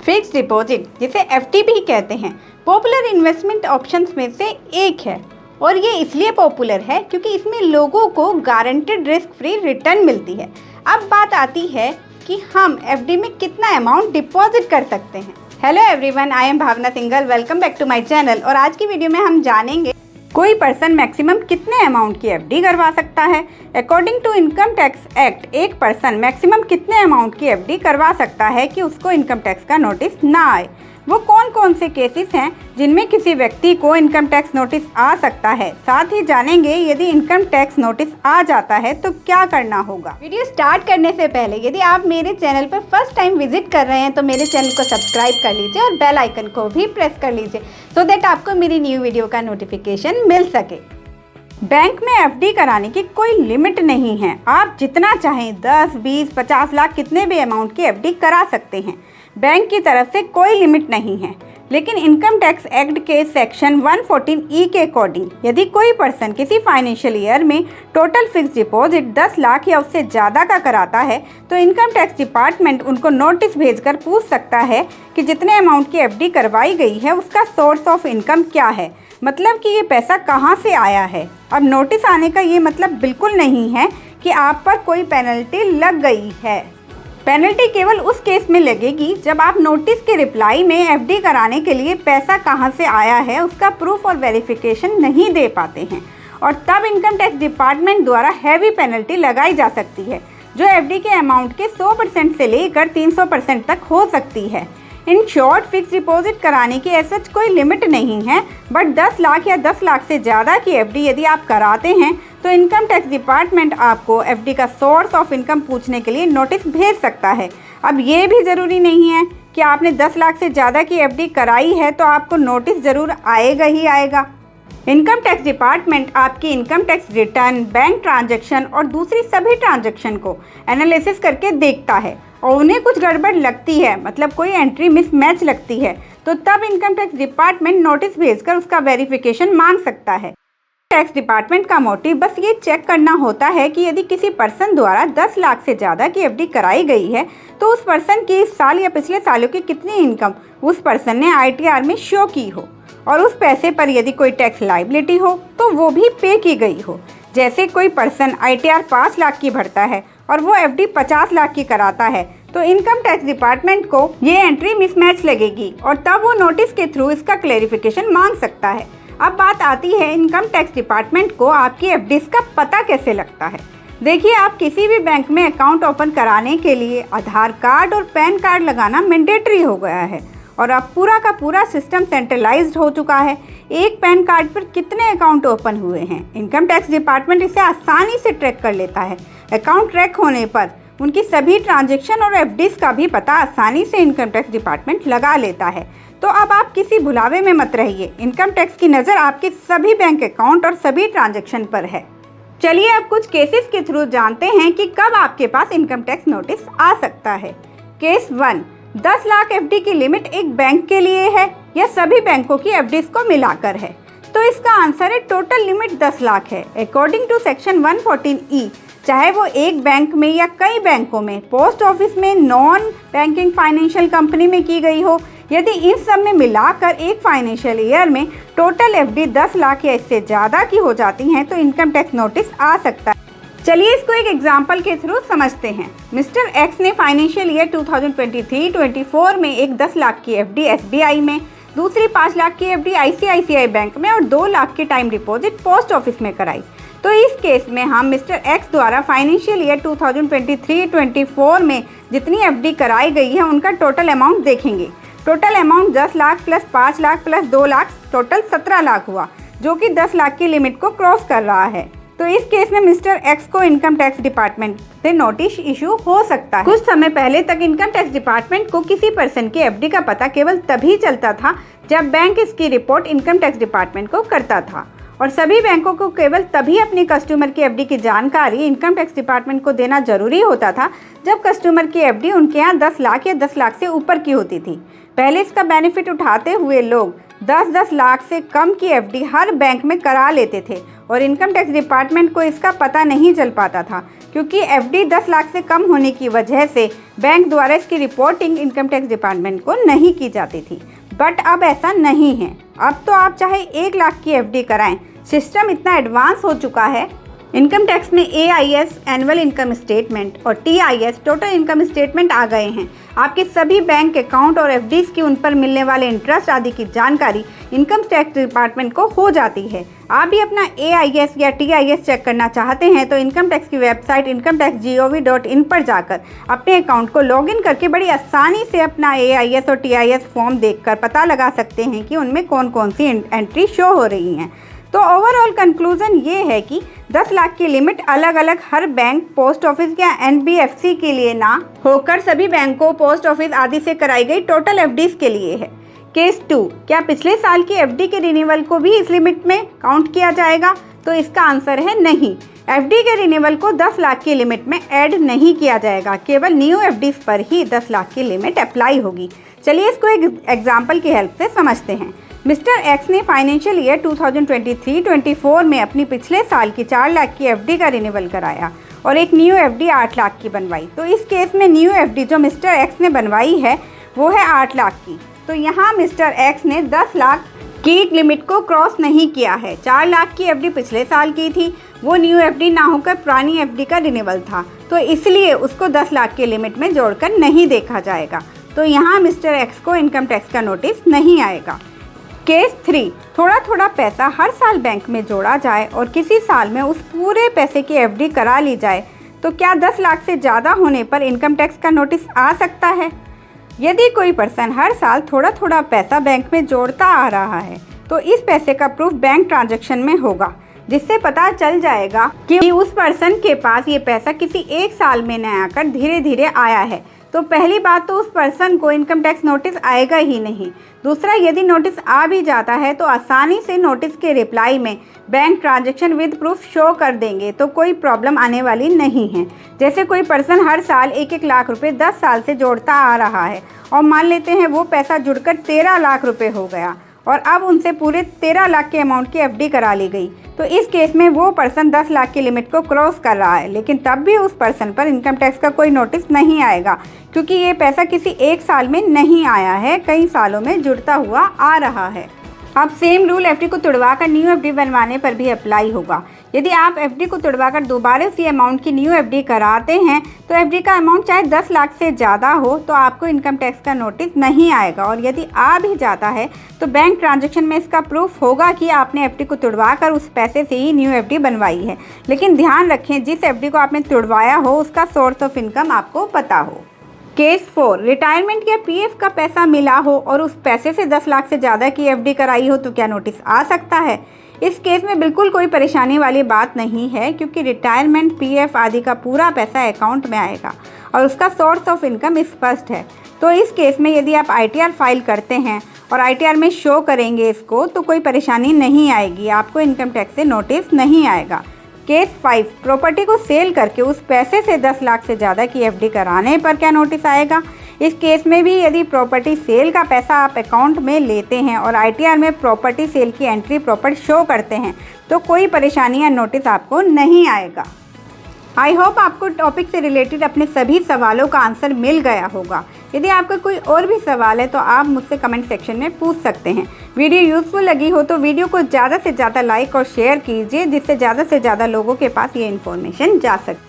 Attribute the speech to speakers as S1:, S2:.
S1: Fixed deposit, जिसे FD भी कहते हैं, पॉपुलर इन्वेस्टमेंट ऑप्शंस में से एक है और ये इसलिए पॉपुलर है क्योंकि इसमें लोगों को गारंटेड रिस्क फ्री रिटर्न मिलती है। अब बात आती है कि हम एफडी में कितना अमाउंट डिपॉजिट कर सकते हैं। Hello everyone, I am Bhavna Singhal, welcome back to my channel. और आज की वीडियो में हम जानेंगे कोई पर्सन मैक्सिमम कितने अमाउंट की एफडी करवा सकता है। According to income tax act, एक पर्सन मैक्सिमम कितने अमाउंट की एफडी करवा सकता है कि उसको इनकम टैक्स का नोटिस ना आए। वो कौन कौन से केसेस हैं जिनमें किसी व्यक्ति को इनकम टैक्स नोटिस आ सकता है। साथ ही जानेंगे यदि इनकम टैक्स नोटिस आ जाता है तो क्या करना होगा। वीडियो स्टार्ट करने से पहले यदि आप मेरे चैनल पर फर्स्ट टाइम विजिट कर रहे हैं तो मेरे चैनल को सब्सक्राइब कर लीजिए और बेल आइकन को भी प्रेस कर लीजिए सो दैट आपको मेरी न्यू वीडियो का नोटिफिकेशन मिल सके। बैंक में एफडी कराने की कोई लिमिट नहीं है। आप जितना चाहें 10, 20, 50 लाख कितने भी अमाउंट की एफडी करा सकते हैं। बैंक की तरफ से कोई लिमिट नहीं है। लेकिन इनकम टैक्स एक्ट के सेक्शन 114E के अकॉर्डिंग यदि कोई पर्सन किसी फाइनेंशियल ईयर में टोटल फिक्स डिपॉजिट 10 लाख या उससे ज़्यादा का कराता है तो इनकम टैक्स डिपार्टमेंट उनको नोटिस भेजकर पूछ सकता है कि जितने अमाउंट की एफडी करवाई गई है उसका सोर्स ऑफ इनकम क्या है, मतलब कि ये पैसा कहाँ से आया है। अब नोटिस आने का ये मतलब बिल्कुल नहीं है कि आप पर कोई पेनल्टी लग गई है। पेनल्टी केवल उस केस में लगेगी जब आप नोटिस के रिप्लाई में एफडी कराने के लिए पैसा कहां से आया है उसका प्रूफ और वेरिफिकेशन नहीं दे पाते हैं, और तब इनकम टैक्स डिपार्टमेंट द्वारा हैवी पेनल्टी लगाई जा सकती है जो एफडी के अमाउंट के 100% से लेकर 300% तक हो सकती है। इन शॉर्ट फिक्स डिपॉजिट कराने की ऐसा कोई लिमिट नहीं है, बट 10 लाख या 10 लाख से ज़्यादा की एफडी यदि आप कराते हैं तो इनकम टैक्स डिपार्टमेंट आपको एफडी का सोर्स ऑफ इनकम पूछने के लिए नोटिस भेज सकता है। अब ये भी ज़रूरी नहीं है कि आपने 10 लाख से ज़्यादा की एफडी कराई है तो आपको नोटिस ज़रूर आएगा ही आएगा। इनकम टैक्स डिपार्टमेंट आपकी income tax return, bank transaction और दूसरी सभी ट्रांजैक्शन को एनालिसिस करके देखता है और उन्हें कुछ गड़बड़ लगती है, मतलब कोई एंट्री मिसमैच लगती है, तो तब इनकम टैक्स डिपार्टमेंट नोटिस भेजकर उसका वेरिफिकेशन मांग सकता है। टैक्स डिपार्टमेंट का मोटिव बस ये चेक करना होता है कि यदि किसी पर्सन द्वारा 10 लाख से ज़्यादा की एफडी कराई गई है तो उस पर्सन की इस साल या पिछले सालों की कितनी इनकम उस पर्सन ने आईटीआर में शो की हो, और उस पैसे पर यदि कोई टैक्स लायबिलिटी हो तो वो भी पे की गई हो। जैसे कोई पर्सन आईटीआर 5 लाख की भरता है और वो एफडी 50 लाख की कराता है तो इनकम टैक्स डिपार्टमेंट को ये एंट्री मिसमैच लगेगी और तब वो नोटिस के थ्रू इसका क्लेरिफिकेशन मांग सकता है। अब बात आती है इनकम टैक्स डिपार्टमेंट को आपकी एफडीज का पता कैसे लगता है। देखिए, आप किसी भी बैंक में अकाउंट ओपन कराने के लिए आधार कार्ड और पैन कार्ड लगाना मैंडेटरी हो गया है और अब पूरा का पूरा सिस्टम सेंट्रलाइज्ड हो चुका है। एक पैन कार्ड पर कितने अकाउंट ओपन हुए हैं इनकम टैक्स डिपार्टमेंट इसे आसानी से ट्रैक कर लेता है। अकाउंट ट्रैक होने पर उनकी सभी ट्रांजैक्शन और एफडीज का भी पता आसानी से इनकम टैक्स डिपार्टमेंट लगा लेता है। तो अब आप किसी भुलावे में मत रहिए, इनकम टैक्स की नज़र आपके सभी बैंक अकाउंट और सभी ट्रांजैक्शन पर है। चलिए अब कुछ केसेस के थ्रू जानते हैं कि कब आपके पास इनकम टैक्स नोटिस आ सकता है। केस 1, 10 लाख एफडी की लिमिट एक बैंक के लिए है या सभी बैंकों की एफडीज को मिलाकर है, तो इसका आंसर है टोटल लिमिट 10 लाख है। अकॉर्डिंग टू सेक्शन 114E, चाहे वो एक बैंक में या कई बैंकों में, पोस्ट ऑफिस में, नॉन बैंकिंग फाइनेंशियल कंपनी में की गई हो, यदि इन सब में मिलाकर एक फाइनेंशियल ईयर में टोटल एफडी 10 लाख या इससे ज़्यादा की हो जाती हैं तो इनकम टैक्स नोटिस आ सकता है। चलिए इसको एक एग्जांपल के थ्रू समझते हैं। मिस्टर एक्स ने फाइनेंशियल ईयर 2023-24 में एक 10 लाख की एफडी एसबीआई में, दूसरी 5 लाख की एफडी आईसीआईसीआई बैंक में और 2 लाख की टाइम डिपॉजिट पोस्ट ऑफिस में कराई। तो इस केस में हम मिस्टर एक्स द्वारा फाइनेंशियल ईयर 2023-24 में जितनी एफडी कराई गई है उनका टोटल अमाउंट देखेंगे। Total amount 10 lakh plus 5 lakh plus 2 lakh total 17 lakh हुआ, जो कि 10 लाख की लिमिट को क्रॉस कर रहा है। तो इस केस में मिस्टर एक्स को इनकम टैक्स डिपार्टमेंट से नोटिस इशू हो सकता है। कुछ समय पहले तक इनकम टैक्स डिपार्टमेंट को किसी पर्सन की एफडी का पता केवल तभी चलता था जब बैंक इसकी रिपोर्ट इनकम टैक्स डिपार्टमेंट को करता था, और सभी बैंकों को केवल तभी अपनी कस्टमर की एफडी की जानकारी इनकम टैक्स डिपार्टमेंट को देना जरूरी होता था जब कस्टमर की एफडी उनके यहाँ 10 लाख या 10 लाख से ऊपर की होती थी। पहले इसका बेनिफिट उठाते हुए लोग 10-10 लाख से कम की एफडी हर बैंक में करा लेते थे और इनकम टैक्स डिपार्टमेंट को इसका पता नहीं चल पाता था, क्योंकि एफडी 10 लाख से कम होने की वजह से बैंक द्वारा इसकी रिपोर्टिंग इनकम टैक्स डिपार्टमेंट को नहीं की जाती थी। बट अब ऐसा नहीं है। अब तो आप चाहे 1 लाख की एफडी कराएं, सिस्टम इतना एडवांस हो चुका है। इनकम टैक्स में AIS एनुअल इनकम स्टेटमेंट और TIS टोटल इनकम स्टेटमेंट आ गए हैं। आपके सभी बैंक अकाउंट और एफडीज की उन पर मिलने वाले इंटरेस्ट आदि की जानकारी इनकम टैक्स डिपार्टमेंट को हो जाती है। आप भी अपना AIS या TIS चेक करना चाहते हैं तो इनकम टैक्स की वेबसाइट incometax.gov.in पर जाकर अपने अकाउंट को लॉगिन करके बड़ी आसानी से अपना AIS और TIS फॉर्म देखकर पता लगा सकते हैं कि उनमें कौन कौन सी एंट्री शो हो रही हैं। तो ओवरऑल कंक्लूजन ये है कि 10 लाख की लिमिट अलग अलग हर बैंक, पोस्ट ऑफिस या NBFC के लिए ना होकर सभी बैंकों, पोस्ट ऑफिस आदि से कराई गई टोटल एफडीज के लिए है। केस 2, क्या पिछले साल की एफडी के रिन्यूअल को भी इस लिमिट में काउंट किया जाएगा? तो इसका आंसर है नहीं। एफडी के रिन्यूअल को 10 लाख की लिमिट में ऐड नहीं किया जाएगा, केवल न्यू एफडीज पर ही 10 लाख की लिमिट अप्लाई होगी। चलिए इसको एक एग्जाम्पल की हेल्प से समझते हैं। मिस्टर एक्स ने फाइनेंशियल ईयर 2023-24 में अपनी पिछले साल की 4 लाख की एफडी का रिन्यूअल कराया और एक न्यू एफडी 8 लाख की बनवाई। तो इस केस में न्यू एफडी जो मिस्टर एक्स ने बनवाई है वो है 8 लाख की। तो यहाँ मिस्टर एक्स ने 10 लाख की लिमिट को क्रॉस नहीं किया है। 4 लाख की एफडी पिछले साल की थी, वो न्यू एफडी ना होकर पुरानी एफडी का रिन्यूअल था, तो इसलिए उसको 10 लाख की लिमिट में जोड़कर नहीं देखा जाएगा। तो यहाँ मिस्टर एक्स को इनकम टैक्स का नोटिस नहीं आएगा। केस 3, थोड़ा थोड़ा पैसा हर साल बैंक में जोड़ा जाए और किसी साल में उस पूरे पैसे की एफडी करा ली जाए, तो क्या 10 लाख से ज़्यादा होने पर इनकम टैक्स का नोटिस आ सकता है? यदि कोई पर्सन हर साल थोड़ा थोड़ा पैसा बैंक में जोड़ता आ रहा है तो इस पैसे का प्रूफ बैंक ट्रांजैक्शन में होगा, जिससे पता चल जाएगा कि उस पर्सन के पास ये पैसा किसी एक साल में न आकर धीरे धीरे आया है। तो पहली बात तो उस पर्सन को इनकम टैक्स नोटिस आएगा ही नहीं। दूसरा, यदि नोटिस आ भी जाता है तो आसानी से नोटिस के रिप्लाई में bank transaction with proof show कर देंगे, तो कोई प्रॉब्लम आने वाली नहीं है। जैसे कोई पर्सन हर साल 1-1 लाख रुपए 10 साल से जोड़ता आ रहा है और मान लेते हैं वो पैसा जुड़कर 13 लाख रुपए हो गया और अब उनसे पूरे 13 लाख के अमाउंट की एफडी करा ली गई, तो इस केस में वो पर्सन 10 लाख की लिमिट को क्रॉस कर रहा है, लेकिन तब भी उस पर्सन पर इनकम टैक्स का कोई नोटिस नहीं आएगा, क्योंकि ये पैसा किसी एक साल में नहीं आया है, कई सालों में जुड़ता हुआ आ रहा है। अब सेम रूल एफडी को तुड़वाकर न्यू एफडी बनवाने पर भी अप्लाई होगा। यदि आप एफडी को तुड़वाकर दोबारा उसी अमाउंट की न्यू एफडी कराते हैं तो एफडी का अमाउंट चाहे 10 लाख से ज़्यादा हो तो आपको इनकम टैक्स का नोटिस नहीं आएगा, और यदि आ भी जाता है तो बैंक ट्रांजैक्शन में इसका प्रूफ होगा कि आपने एफडी को तुड़वाकर उस पैसे से ही न्यू एफडी बनवाई है। लेकिन ध्यान रखें, जिस एफडी को आपने तुड़वाया हो उसका सोर्स ऑफ इनकम आपको पता हो। केस 4, रिटायरमेंट या पीएफ का पैसा मिला हो और उस पैसे से 10 लाख से ज़्यादा की एफडी कराई हो तो क्या नोटिस आ सकता है? इस केस में बिल्कुल कोई परेशानी वाली बात नहीं है, क्योंकि रिटायरमेंट, पीएफ आदि का पूरा पैसा अकाउंट में आएगा और उसका सोर्स ऑफ इनकम स्पष्ट है। तो इस केस में यदि आप ITR फाइल करते हैं और ITR में शो करेंगे इसको, तो कोई परेशानी नहीं आएगी, आपको इनकम टैक्स से नोटिस नहीं आएगा। केस 5, प्रॉपर्टी को सेल करके उस पैसे से 10 लाख से ज़्यादा की एफडी कराने पर क्या नोटिस आएगा? इस केस में भी यदि प्रॉपर्टी सेल का पैसा आप अकाउंट में लेते हैं और ITR में प्रॉपर्टी सेल की एंट्री प्रॉपर शो करते हैं तो कोई परेशानी या नोटिस आपको नहीं आएगा। आई होप आपको टॉपिक से रिलेटेड अपने सभी सवालों का आंसर मिल गया होगा। यदि आपका कोई और भी सवाल है तो आप मुझसे कमेंट सेक्शन में पूछ सकते हैं। वीडियो यूज़फुल लगी हो तो वीडियो को ज़्यादा से ज़्यादा लाइक और शेयर कीजिए, जिससे ज़्यादा से ज़्यादा लोगों के पास ये इन्फॉर्मेशन जा सके।